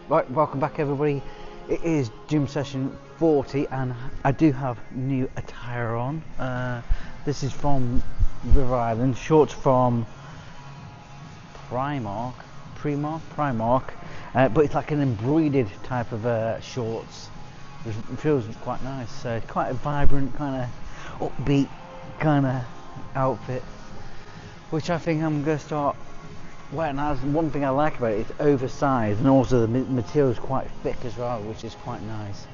Right, welcome back everybody. It is gym session 40 and I do have new attire on. This is from River Island, shorts from Primark, but it's like an embroidered type of shorts, which feels quite nice. So quite a vibrant, kind of upbeat kind of outfit, which I think I'm going to start. Well, and one thing I like about it, it's oversized, and also the material is quite thick as well, which is quite nice.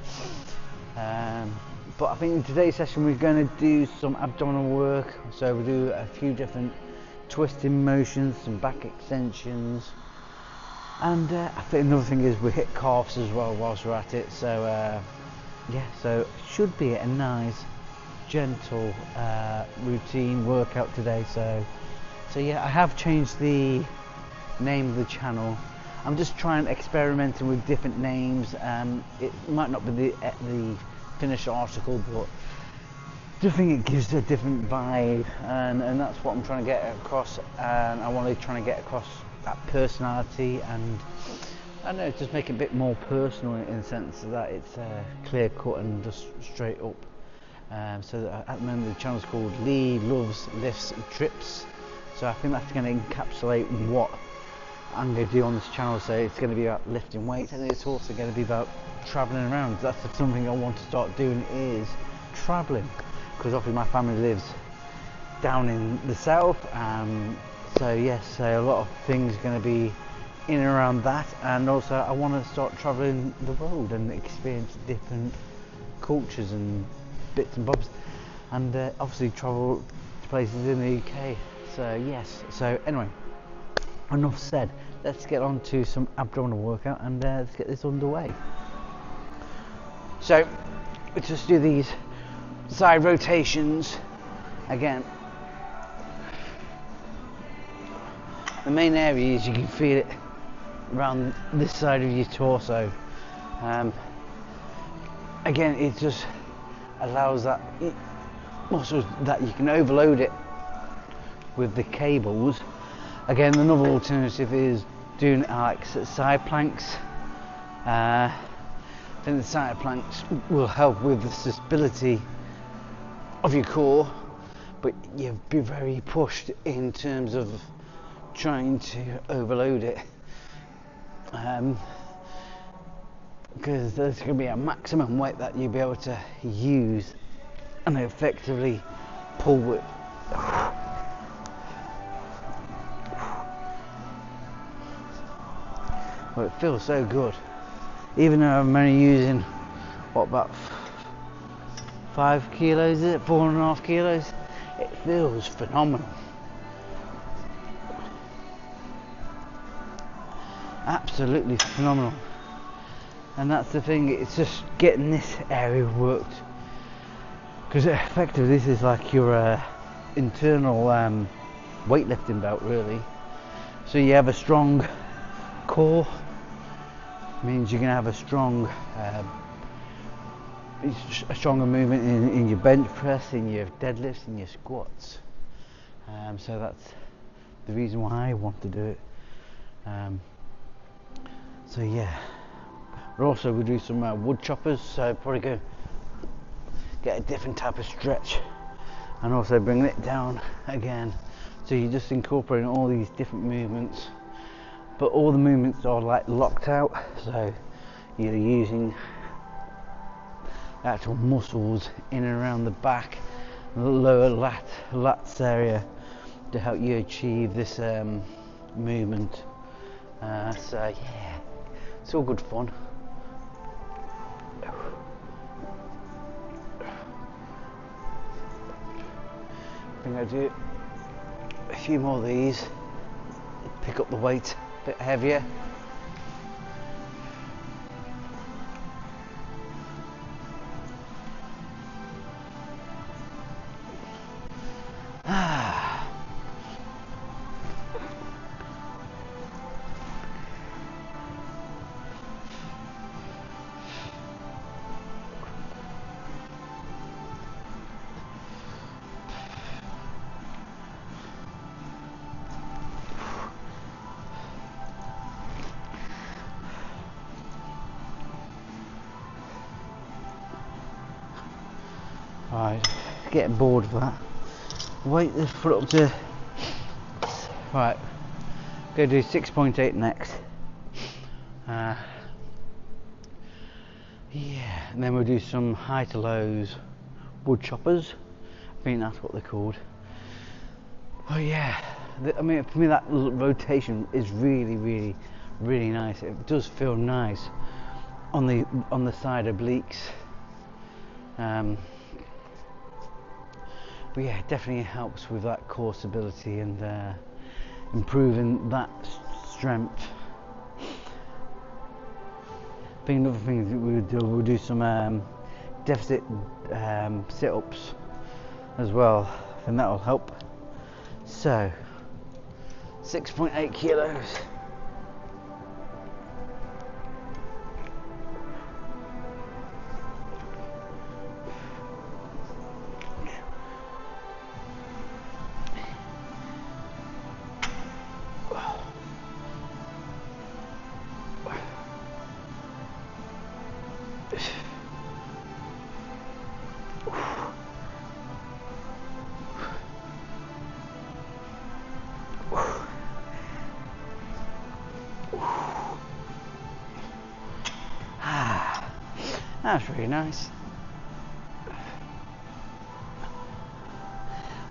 But I think in today's session we're going to do some abdominal work, so we'll do a few different twisting motions, some back extensions, and I think another thing is we hit calves as well whilst we're at it. So yeah, so it should be a nice, gentle routine workout today. So yeah, I have changed the name of the channel. I'm just trying experimenting with different names. It might not be the finished article, but I think it gives a different vibe, and that's what I'm trying to get across. And I want to try to get across that personality, and I don't know, just make it a bit more personal in the sense that it's clear cut and just straight up. So that at the moment the channel's called Lee Loves Lifts Trips. So I think that's going to encapsulate what I'm going to do on this channel. So it's going to be about lifting weights, and it's also going to be about travelling around. That's something I want to start doing, is travelling, because obviously my family lives down in the south. So yes, so a lot of things are going to be in and around that, and also I want to start travelling the world and experience different cultures and bits and bobs, and obviously travel to places in the UK. So yes, so anyway, enough said, let's get on to some abdominal workout, and let's get this underway. So let's just do these side rotations again. The main area is you can feel it around this side of your torso. Again, it just allows that muscles that you can overload it with the cables. Again, another alternative is doing like side planks. I think the side planks will help with the stability of your core, but you'll be very pushed in terms of trying to overload it, because there's going to be a maximum weight that you'll be able to use and effectively pull with. Well, it feels so good, even though I'm only using what, about 5 kilos, is it 4.5 kilos? It feels phenomenal, absolutely phenomenal. And that's the thing, it's just getting this area worked, because effectively this is like your internal weightlifting belt, really. So you have a strong core, means you're going to have a stronger movement in your bench press, in your deadlifts, in your squats. So that's the reason why I want to do it. So yeah, but also we'll do some wood choppers, so probably go get a different type of stretch, and also bring it down again. So you're just incorporating all these different movements, but all the movements are like locked out, so you're using actual muscles in and around the back, the lower lats area, to help you achieve this movement. So yeah, it's all good fun. I think I'll do a few more of these, pick up the weight a bit heavier. Right, getting bored of that. Weight this foot up to. Right, go do 6.8 next. Yeah, and then we'll do some high to lows, wood choppers. I think that's what they're called. Oh yeah, I mean for me that rotation is really nice. It does feel nice on the side obliques. But yeah, it definitely helps with that core stability and improving that strength. I think another thing that we'll do some deficit sit-ups as well, and that will help. So 6.8 kilos. That's really nice.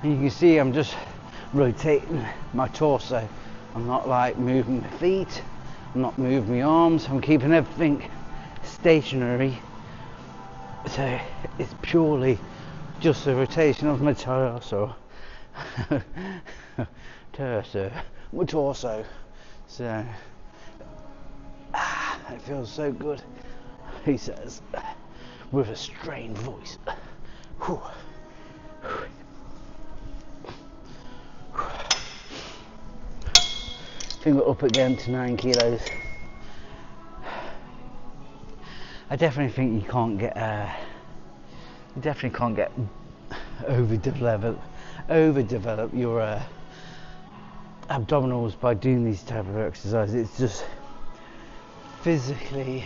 And you can see I'm just rotating my torso. I'm not like moving my feet, I'm not moving my arms, I'm keeping everything stationary. So it's purely just the rotation of my torso. My torso. So it feels so good, he says, with a strained voice. Finger up again to 9 kilos. I definitely think you definitely can't get overdevelop your abdominals by doing these type of exercises. It's just physically,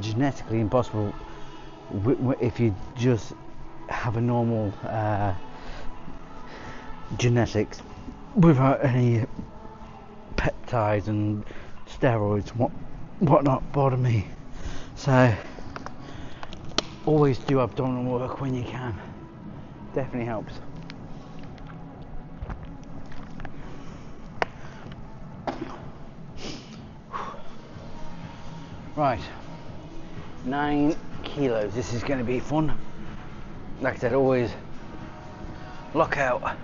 genetically impossible if you just have a normal genetics without any peptides and steroids, whatnot. Pardon me. So always do abdominal work when you can. Definitely helps. Right, 9 kilos. This is going to be fun. Like I said, always lock out.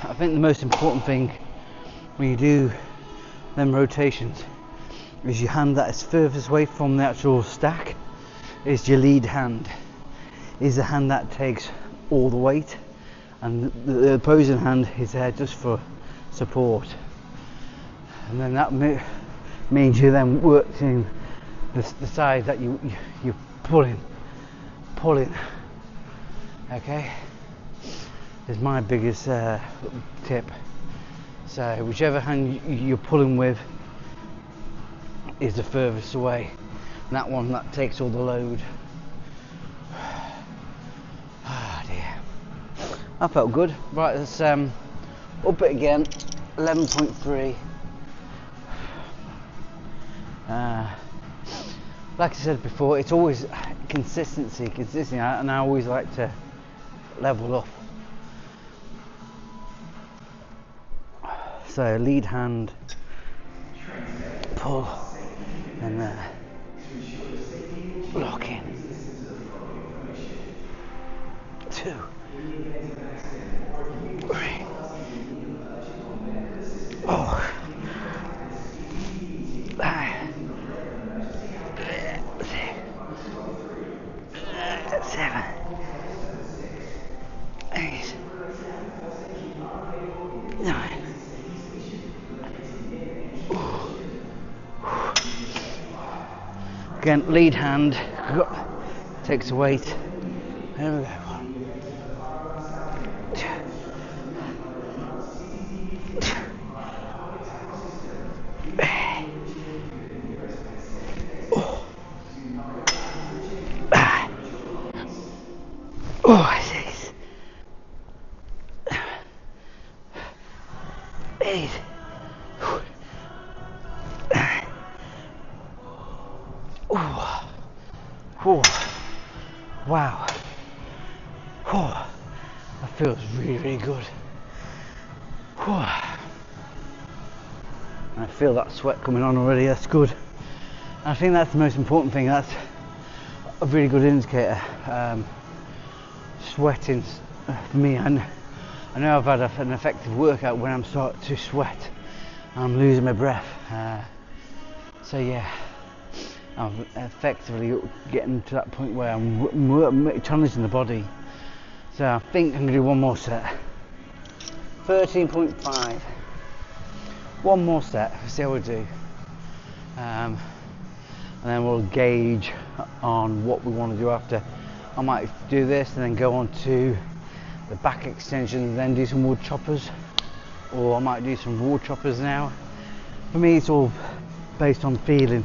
I think the most important thing when you do them rotations is your hand that is furthest away from the actual stack is your lead hand. Is the hand that takes all the weight, and the opposing hand is there just for support. And then that means you're then working the side that you're pulling. Okay, is my biggest tip. So whichever hand you're pulling with is the furthest away, and that one that takes all the load. Ah dear, that felt good. Right, let's up it again. 11.3. like I said before, it's always consistency, and I always like to level up. So lead hand, pull, and lock in. 2, 3, 4, 5, 6, 7, 8, 9. Again, lead hand takes the weight. There we go. 1, 2, 3. Oh, 6, 8. Oh, wow. Oh, that feels really, really good. Oh. I feel that sweat coming on already, that's good. And I think that's the most important thing, that's a really good indicator. Sweating, for me, I know I've had an effective workout when I'm starting to sweat. I'm losing my breath. So yeah, I'm effectively getting to that point where I'm challenging the body. So I think I'm going to do one more set. 13.5. One more set, see how we do. And then we'll gauge on what we want to do after. I might do this and then go on to the back extension and then do some wood choppers. Or I might do some wood choppers now. For me, it's all based on feeling.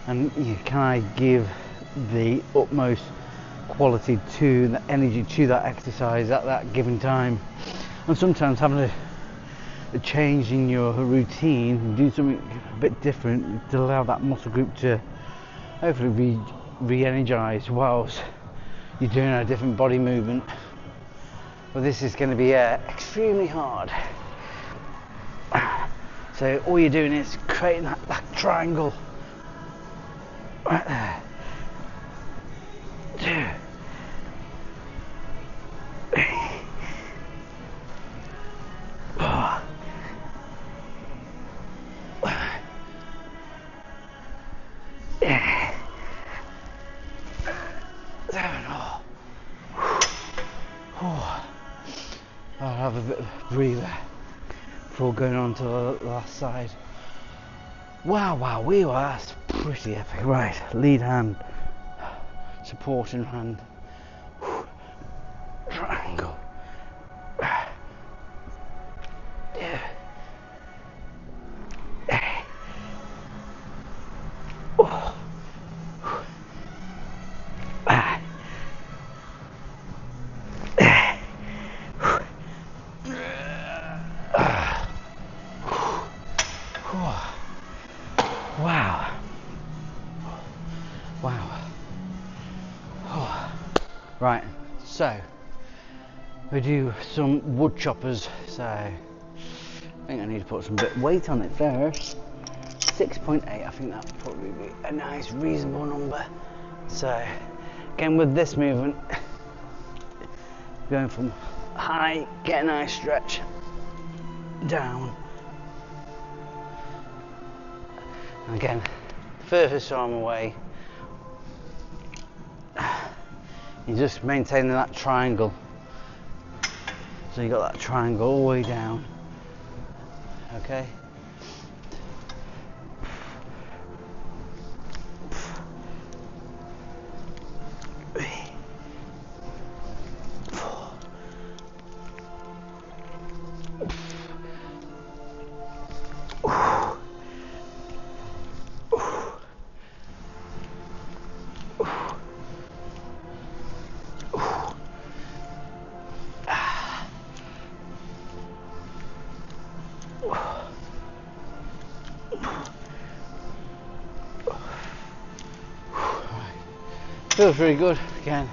And can I give the utmost quality to the energy to that exercise at that given time? And sometimes having a change in your routine, do something a bit different to allow that muscle group to hopefully be re-energized whilst you're doing a different body movement. But this is going to be extremely hard. So all you're doing is creating that triangle right there. 2, 3, 4, 5, 6, 7. I'll have a bit of a breather before going on to the last side. Wow, that's pretty epic. Right, lead hand, supporting hand, triangle. Right, so we do some wood choppers. So I think I need to put some bit weight on it first. 6.8, I think that'll probably be a nice reasonable number. So again, with this movement, going from high, get a nice stretch, down, and again, furthest arm away. You're just maintaining that triangle. So you got that triangle all the way down. Okay. Feels really good again.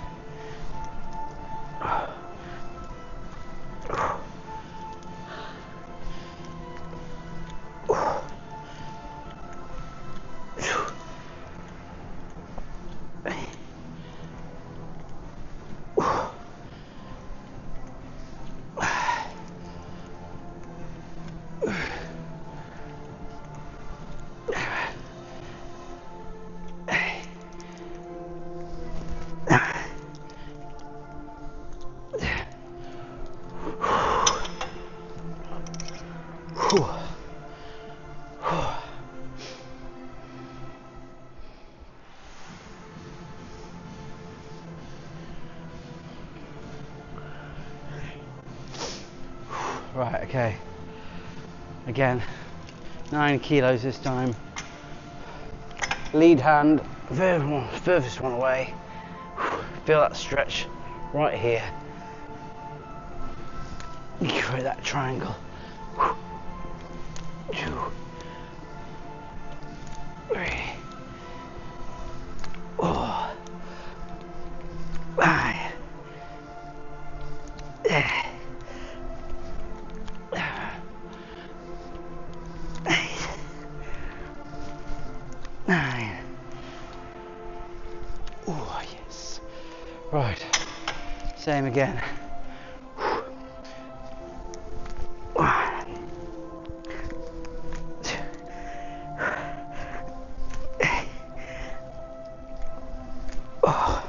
Right, okay. Again, 9 kilos this time. Lead hand, furthest one away. Feel that stretch right here. You create that triangle. 2, 3, 4, 5. 9. Oh, yes. Right. Same again. 1, 2, 4.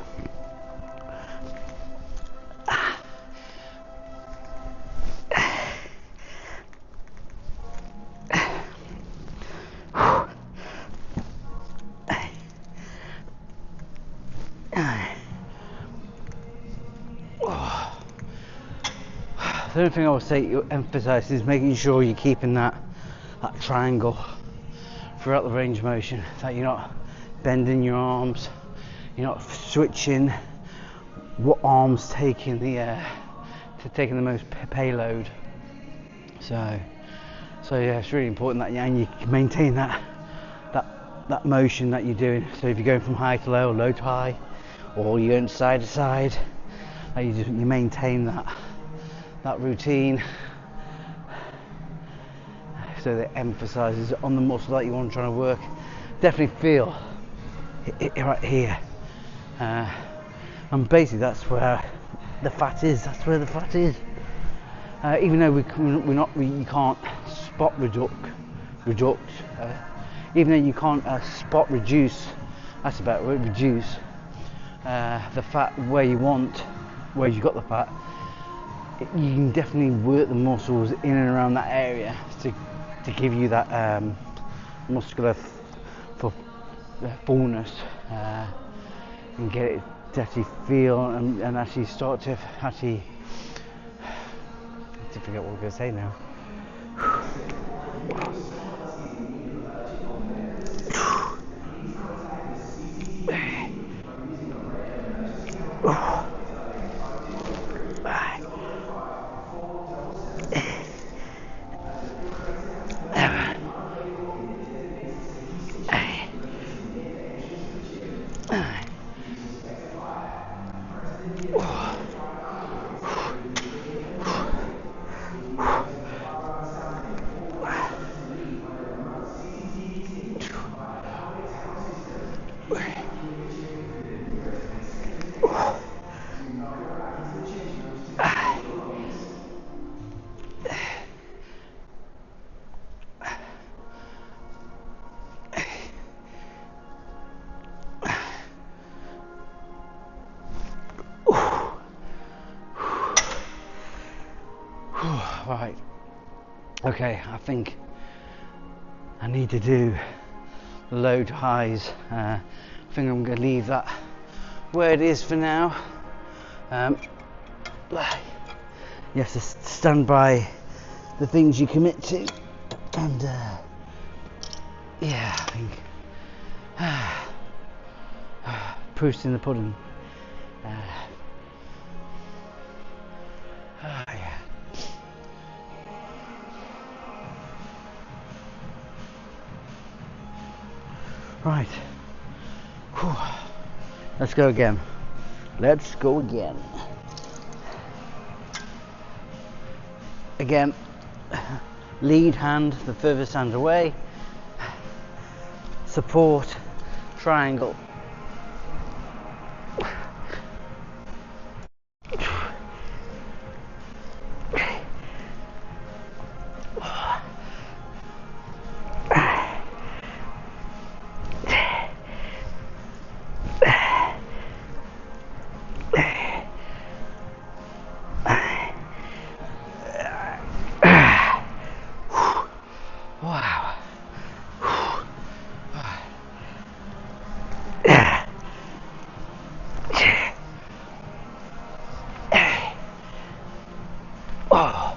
The only thing I would say you emphasise is making sure you're keeping that triangle throughout the range of motion, that you're not bending your arms, you're not switching what arms taking the most payload. So yeah, it's really important that you maintain that motion that you're doing. So if you're going from high to low or low to high, or you're going side to side, you maintain that routine, so that emphasizes on the muscle that you want to try to work. Definitely feel it right here, and basically that's where the fat is. Even though you can't spot reduct, even though you can't spot reduce. That's about it. Reduce the fat where you've got the fat. You can definitely work the muscles in and around that area to give you that muscular fullness, and get it to actually feel and actually start to actually. I forget what we're going to say now. Right, okay, I think I need to do the low to highs. I think I'm going to leave that where it is for now. You have to stand by the things you commit to, and yeah, I think proof's in the pudding. Yeah. Right. Whew. Let's go again. Let's go again. Again, lead hand the furthest hand away. Support, triangle. Wow.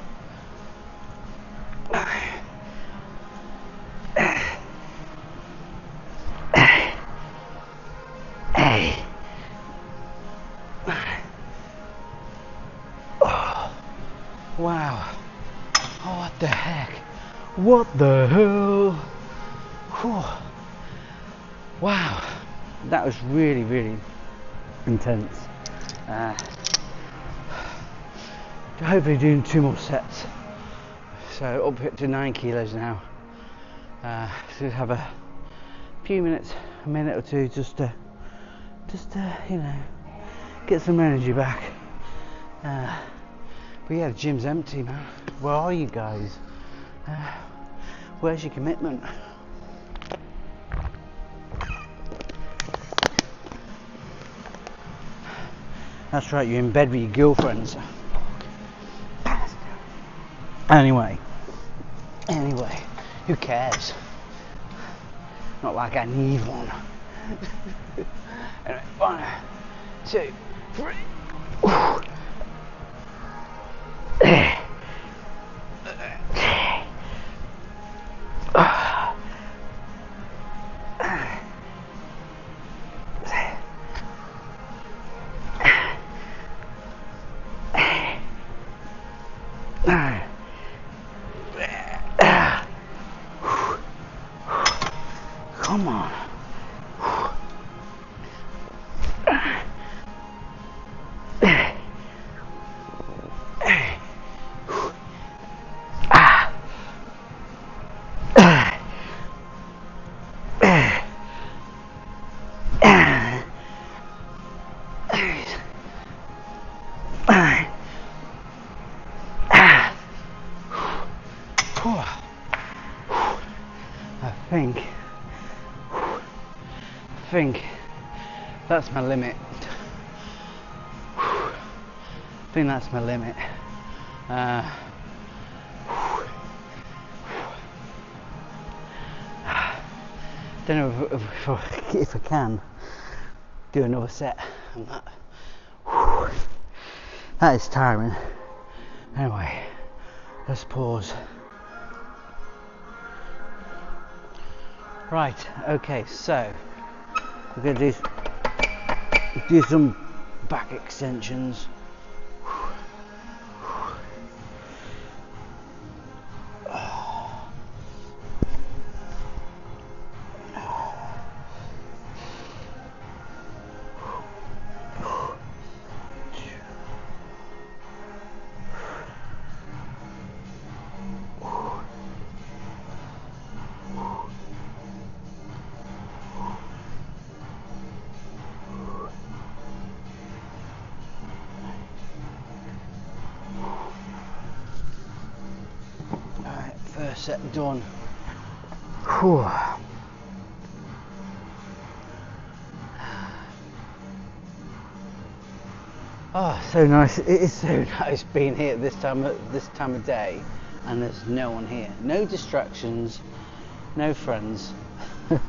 Oh. Wow. Oh, what the heck? What the hell? Whew. Wow. That was really, really intense. Hopefully doing 2 more sets. So up to 9 kilos now. So have a few minutes, a minute or two, just to you know, get some energy back. But yeah, the gym's empty, man. Where are you guys? Where's your commitment? That's right, you're in bed with your girlfriends. Anyway, who cares? Not like I need one. Anyway, 1, 2, 3. Come on. I think that's my limit. I think that's my limit. Don't know if I can do another set on that. That is tiring. Anyway, let's pause. Right, okay, so we're going to do some back extensions. First set done. Whew. Oh, so nice! It is so nice being here at this time of day, and there's no one here, no distractions, no friends. But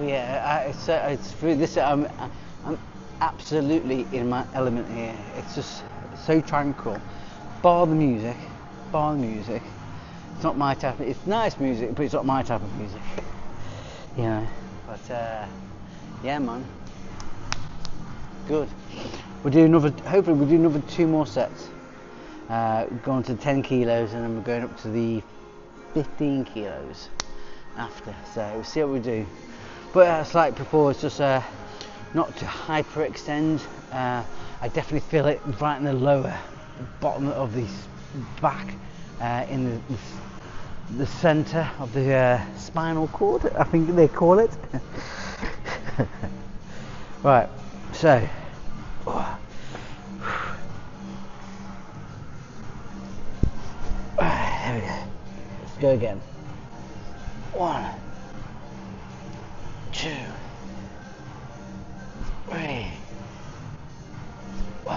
yeah, it's through this. I'm absolutely in my element here. It's just so tranquil. Bar the music. It's not my type. It's nice music, but it's not my type of music. You know. But yeah, man. Good. Hopefully we'll do another 2 more sets. Going to 10 kilos, and then we're going up to the 15 kilos after. So we'll see what we do. But as like before, it's just not to hyperextend. I definitely feel it right in the lower bottom of the back, in the centre of the spinal cord, I think they call it. Right, so there we go. Let's go again. 1, 2, 3, 4,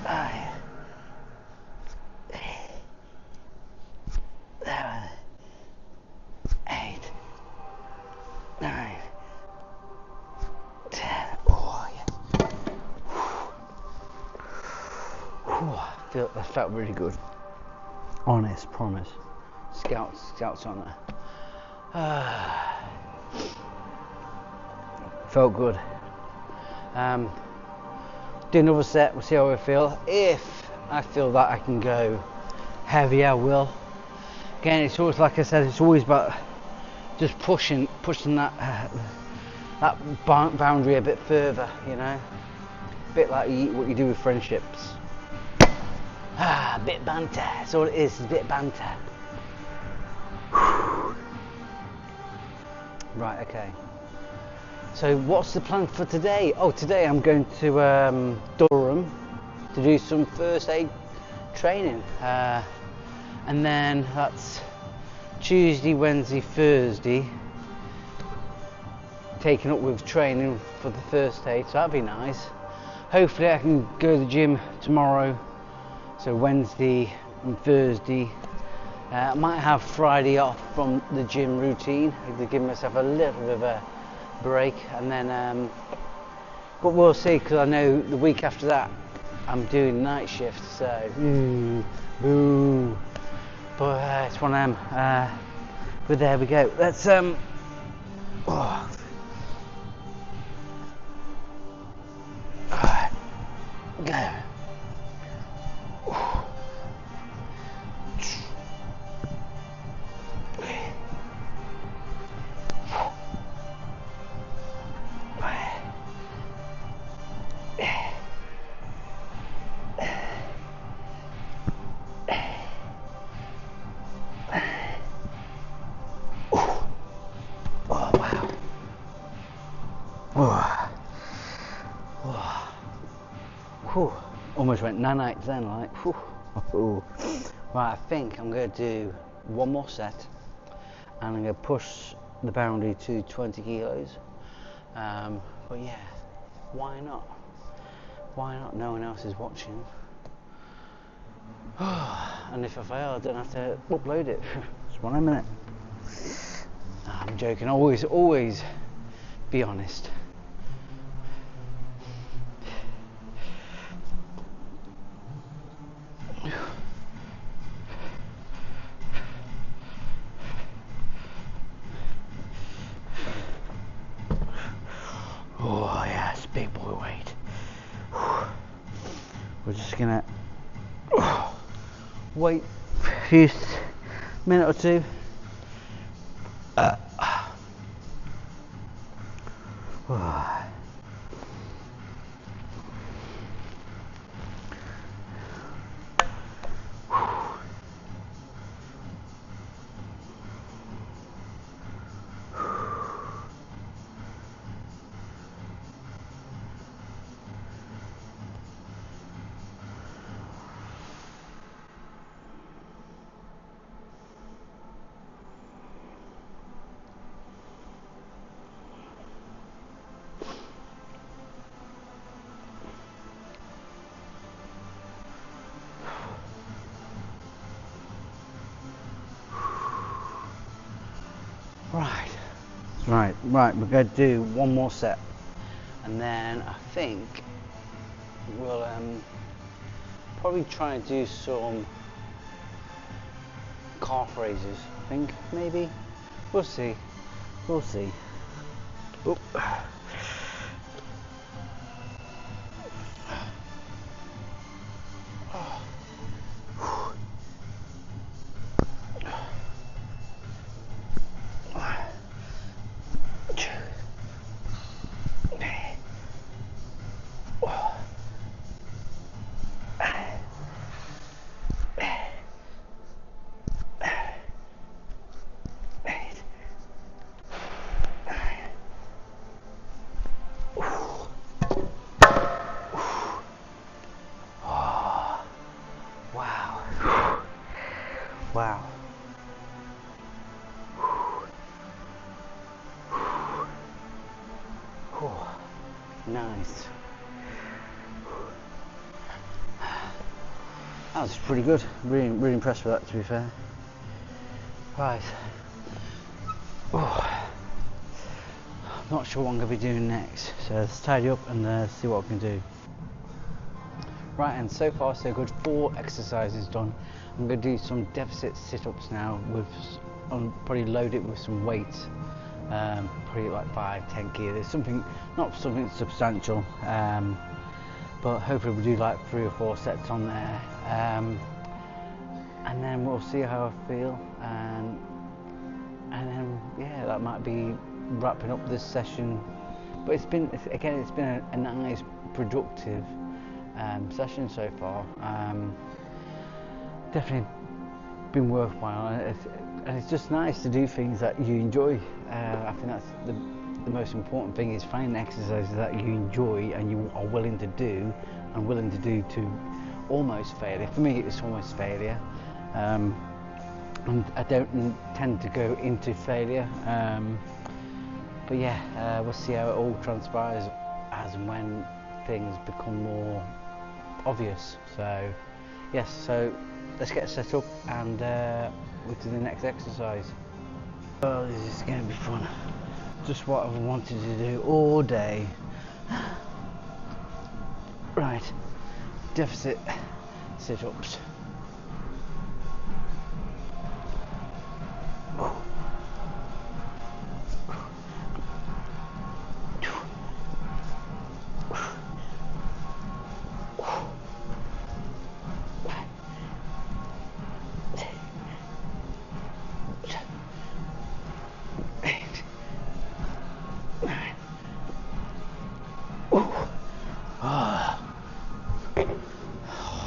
5, 6, 7, 8, 9, 10. Oh yeah. That felt really good. Honest, promise. Scouts on there. Felt good. Do another set, we'll see how I feel. If I feel that I can go heavy, I will. Again, it's always, like I said, it's always about just pushing that boundary a bit further, you know. A bit like what you do with friendships. A bit banter, that's all it is a bit banter. Right, okay. So what's the plan for today? Oh, today I'm going to Durham to do some first aid training. And then that's Tuesday, Wednesday, Thursday. Taking up with training for the first aid, so that'd be nice. Hopefully I can go to the gym tomorrow. So Wednesday and Thursday. I might have Friday off from the gym routine to give myself a little bit of a break, and then but we'll see, because I know the week after that I'm doing night shift, so boo. But it's one of them. But there we go. Let's go. Almost went nanites then, like. Right, I think I'm going to do one more set, and I'm going to push the boundary to 20 kilos. But yeah, why not? Why not? No one else is watching. And if I fail, I don't have to upload it. Just 1 minute. I'm joking. Always be honest. Oh yes, big boy weight. We're just gonna wait a few minute or two. Right, we're going to do one more set, and then I think we'll probably try and do some calf raises. I think, maybe, we'll see. Oh. Wow. Nice. That was pretty good. Really impressed with that, to be fair. Right. Not sure what I'm going to be doing next, so let's tidy up and see what we can do. Right, and so far so good. 4 exercises done. I'm going to do some deficit sit-ups now. I'll probably load it with some weights, probably like 5-10 kilos. Not something substantial, but hopefully we'll do like 3 or 4 sets on there, and then we'll see how I feel, and then yeah, that might be wrapping up this session. But it's been a nice, productive session so far. Definitely been worthwhile, and it's just nice to do things that you enjoy. I think that's the most important thing, is finding exercises that you enjoy and you are willing to do, to almost failure. For me, it's almost failure, and I don't tend to go into failure. But yeah, we'll see how it all transpires as and when things become more obvious. So yes, so let's get set up and we'll do the next exercise. Oh, this is going to be fun. Just what I've wanted to do all day. Right, deficit sit-ups.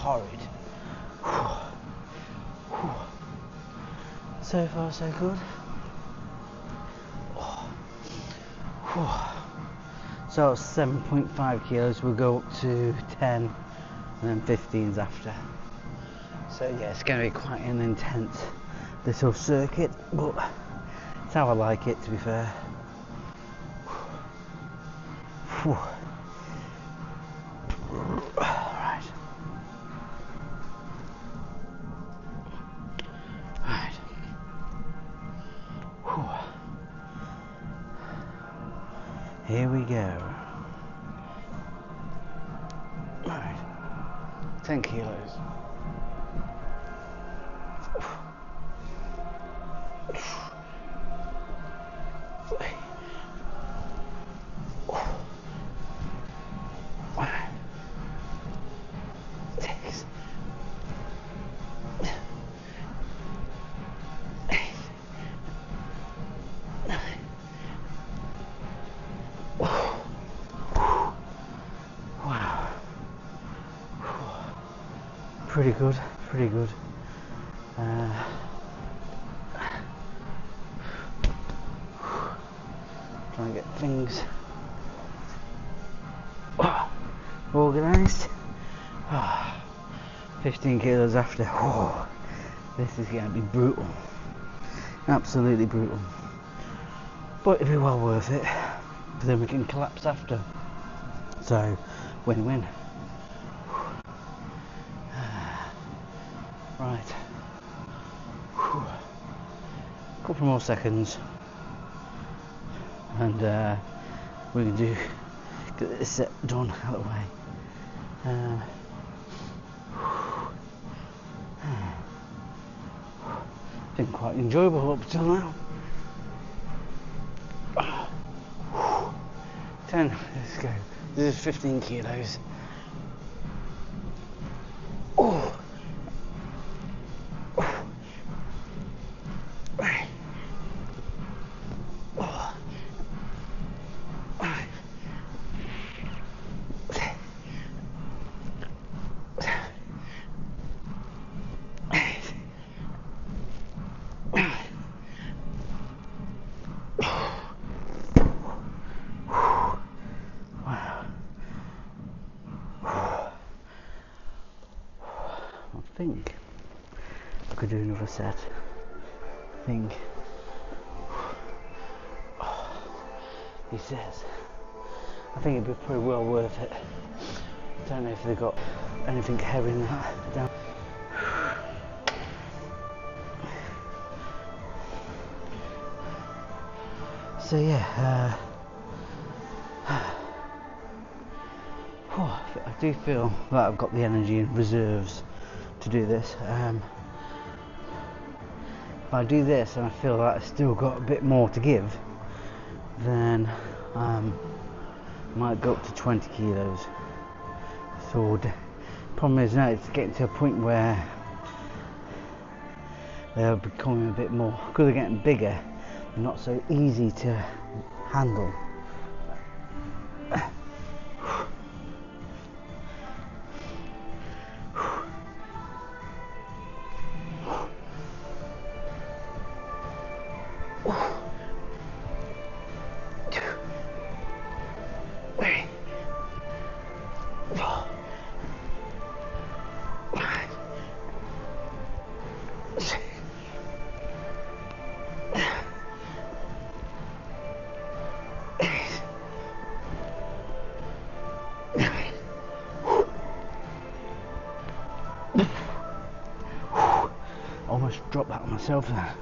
Horrid. So far so good. So 7.5 kilos, we'll go up to 10 and then 15s after. So yeah, it's going to be quite an intense little circuit, but it's how I like it, to be fair. Here we go. Right. 10 kilos. Pretty good. Trying to get things organised. 15 kilos after. This is going to be brutal. Absolutely brutal. But it'll be well worth it. But then we can collapse after. So, win-win. Right. Couple more seconds, and we can get this set done out of the way. Been quite enjoyable up till now. 10. Let's go. This is 15 kilos. I think could do another set. I think he says I think it'd be pretty well worth it. I don't know if they've got anything heavy in that down. So yeah, I do feel that I've got the energy and reserves to do this. If I do this and I feel that I've still got a bit more to give, then I might go up to 20 kilos. So the problem is now it's getting to a point where they're becoming a bit more, because they're getting bigger, they're not so easy to handle. Almost dropped that on myself there.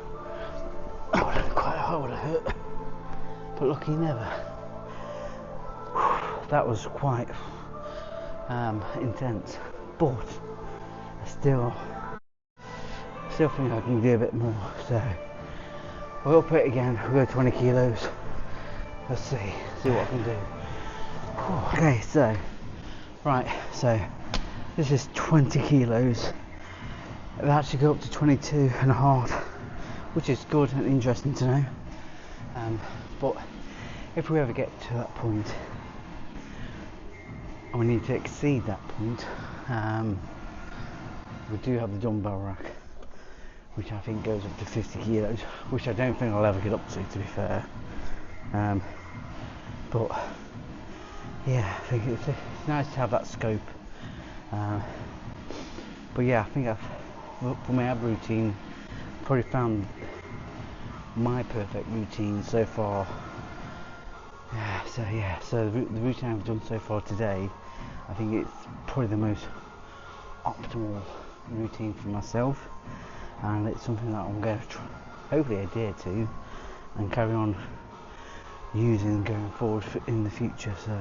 That would have quite hard, would have hurt. But lucky never. That was quite intense. But I still think I can do a bit more. So we'll put it again. We'll go 20 kilos. Let's see what I can do. Okay, so so this is 20 kilos. It'll actually go up to 22 and a half, which is good and interesting to know. But if we ever get to that point, and we need to exceed that point, we do have the dumbbell rack, which I think goes up to 50 kilos, which I don't think I'll ever get up to be fair. But yeah, I think it's nice to have that scope. But yeah, I think for my ab routine, I've probably found my perfect routine so far. So the routine I've done so far today, I think it's probably the most optimal routine for myself, and it's something that I'm going to hopefully adhere to and carry on using going forward in the future. So,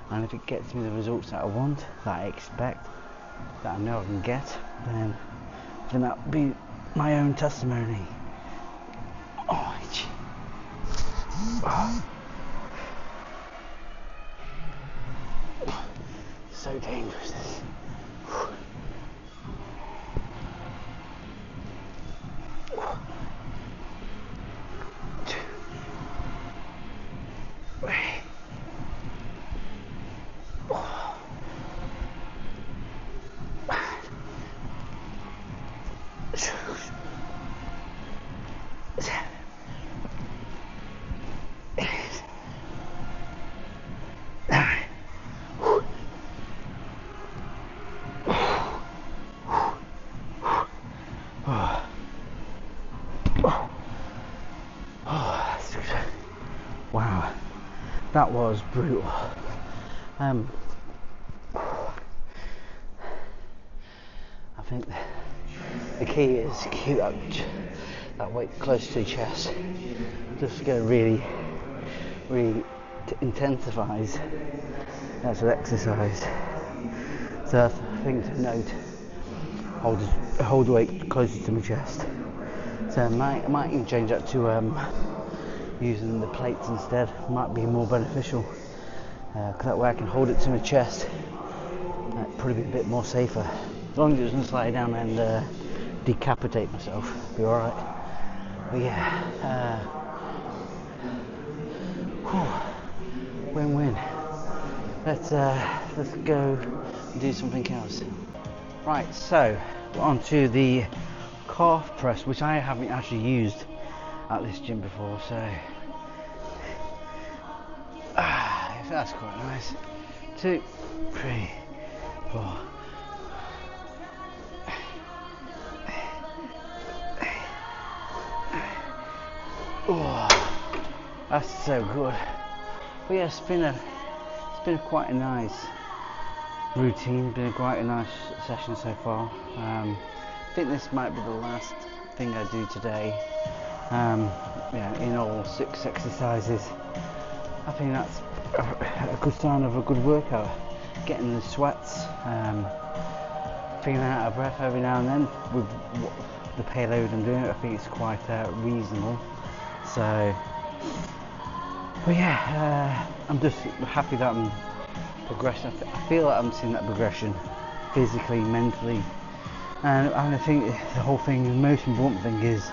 and if it gets me the results that I want, that I expect, that I know I can get, then that'll be my own testimony. So dangerous this. Wow, that was brutal. I think the key is to keep that weight close to your chest. Just go really intensifies as an exercise. So I think to note, hold the weight closer to my chest. So I might even change that to using the plates instead. Might be more beneficial, because that way I can hold it to my chest. That'd probably be a bit more safer. As long as it doesn't slide down and decapitate myself, be alright. But yeah, win-win. Let's go and do something else. Right, so we're on to the calf press, which I haven't actually used at this gym before, so that's quite nice. 2, 3, 4. Oh, that's so good. But yeah, it's been quite a nice routine, been quite a nice session so far. I think this might be the last thing I do today. Yeah, in all 6 exercises. I think that's a good sign of a good workout. Getting the sweats, feeling out of breath every now and then with the payload I'm doing. I think it's quite reasonable. So, but yeah, I'm just happy that I'm progressing. I feel like I'm seeing that progression physically, mentally, and I think the whole thing, the most important thing is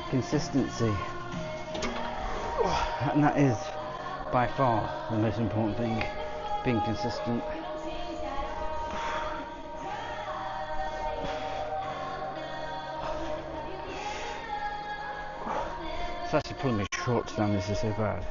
consistency, and that is by far the most important thing, being consistent. It's actually pulling me short down, this is so bad.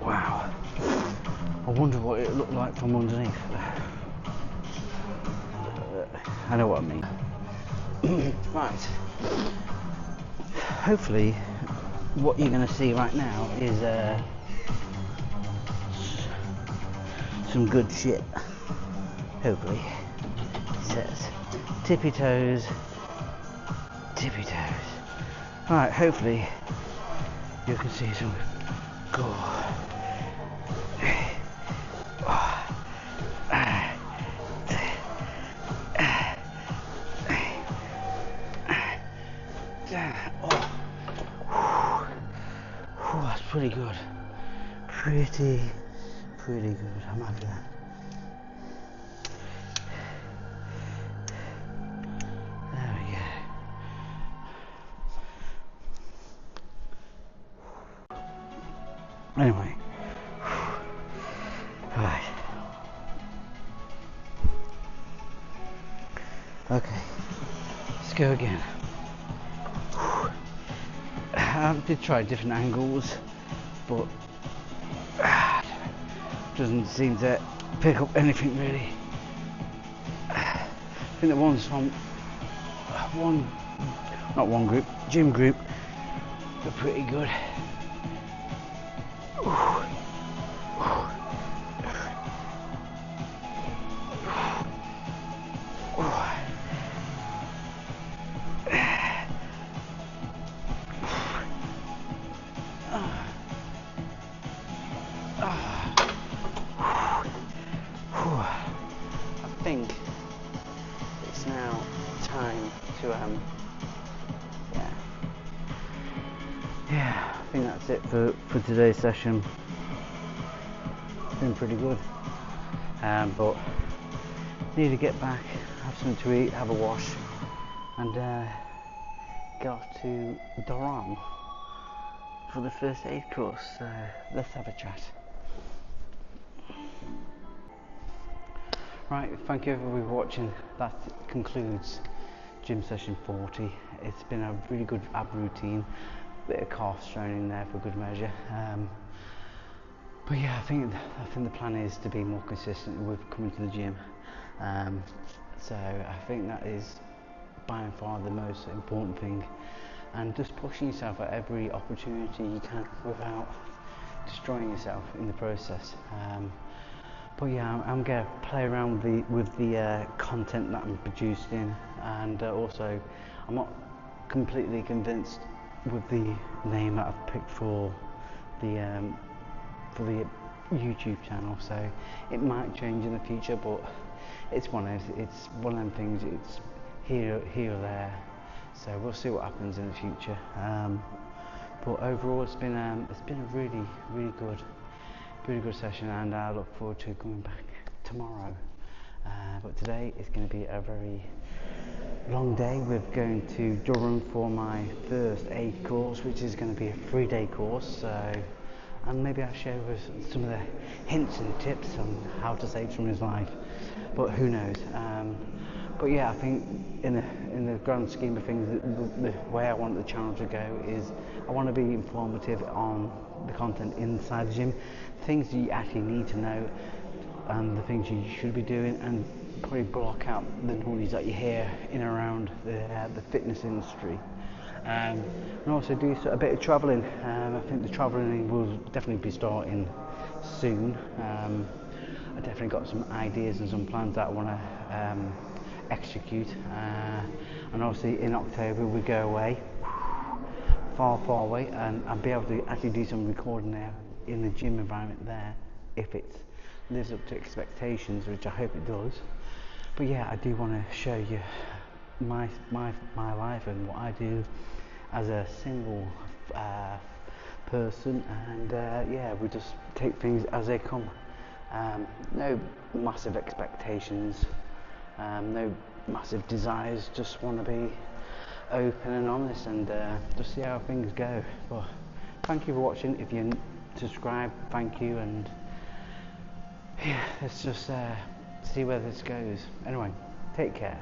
Wow. I wonder what it looked like from underneath. I know what I mean. Right. Hopefully, what you're going to see right now is some good shit. Hopefully. It says tippy toes, tippy toes. Alright, hopefully you can see some gore. That's pretty good. Pretty good. I'm happy with that. There we go. Anyway. Right. Okay. Let's go again. I did try different angles, but doesn't seem to pick up anything really. I think the ones from gym group are pretty good. I think it's now time to I think that's it for today's session. It's been pretty good, but need to get back, have something to eat, have a wash, and get off to Durham for the first aid course. So let's have a chat. Right, thank you everybody for watching. That concludes gym session 40. It's been a really good ab routine, bit of calf thrown in there for good measure. But yeah, I think the plan is to be more consistent with coming to the gym. So I think that is by and far the most important thing, and just pushing yourself at every opportunity you can without destroying yourself in the process. But yeah, I'm going to play around with the content that I'm producing, and also I'm not completely convinced with the name that I've picked for the YouTube channel, so it might change in the future, but it's one of them things. It's here or there, so we'll see what happens in the future. But overall, it's been a really good session, and I look forward to coming back tomorrow. But today is going to be a very long day. We're going to Durham for my first aid course, which is going to be a 3-day course. So, and maybe I'll share with some of the hints and tips on how to save someone's life. But who knows? But yeah, I think in the grand scheme of things, the way I want the channel to go is I want to be informative on the content inside the gym, things you actually need to know, and the things you should be doing, and probably block out the noise that you hear in and around the fitness industry. And also do a bit of travelling. I think the travelling will definitely be starting soon. I definitely got some ideas and some plans that I want to execute. And obviously in October we go away, far away, and I'll be able to actually do some recording there in the gym environment there, if it lives up to expectations, which I hope it does. But yeah, I do want to show you my life and what I do as a single person, and yeah, we just take things as they come. No massive expectations, no massive desires, just want to be open and honest, and just see how things go. But thank you for watching. If you subscribe, thank you, and yeah, let's just see where this goes. Anyway, take care.